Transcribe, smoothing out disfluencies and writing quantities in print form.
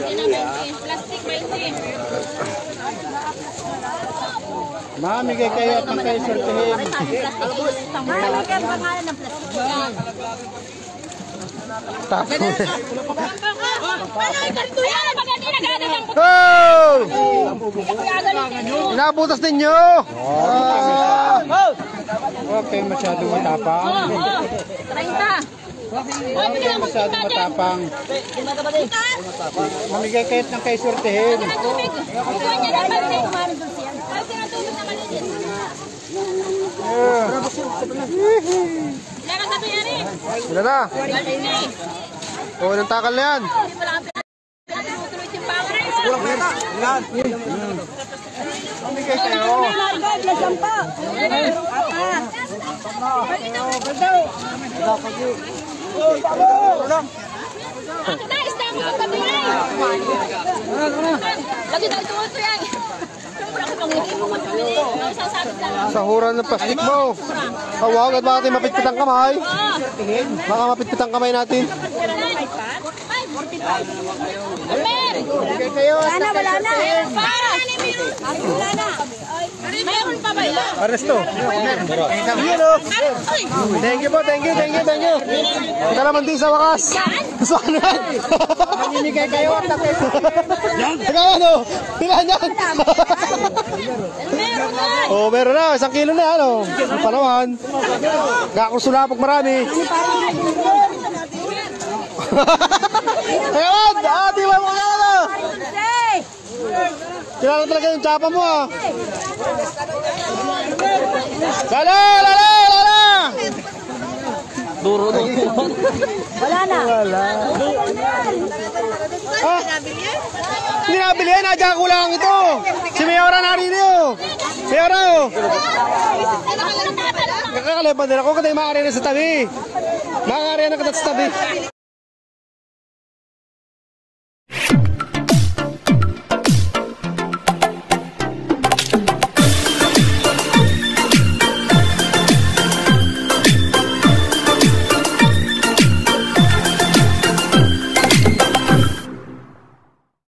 Plastic 20. Mamigay kayo at kayo sortihin. Mamigay ang pangalan ng plastic. Tapos. Ano yung ganito yan? Maganda nagagad ang butas. Oh! Nagagad Inabutas ninyo! Huwag kayong masyadong matapang. 30. Huwag kayong masyadong matapang. Mamigay kayo at kayo sortihin. Kukuha niya ng plastic. Pag sinatulog na maliit. Lara ka to yan eh. Sila na. Oo, ng takal na yan. Hindi pala ang pinatuloy yung power na yun. Mamigay kayo. Isda mo sa tabi yan. Lagi daw ito yan. Sahuran ng plastik mo. Tawag at bakit mapitpit ang kamay? Baka mapitpit ang kamay natin. Wala na, wala na. Wala na. Mayroon pa ba ito? Aresto. Thank you po, thank you. Ika naman din sa wakas. Saan yan? Mamimigay kayo at takay. Ikaw ano? Pilahan yan. Oh, meron na. 1 kilo na. Ano? Ang panawan. Kakusulapok marami. Ewan! Di ba mo ka na? Kilala talaga yung tsapa mo ah. Lala! Duro. Wala na. Ah, hindi nabili yan. Nadya ko lang ito. Si Mayora narili yun. Mayora yun. Kakakalipan din ako kasi maaari na sa tabi. Maaari na sa tabi.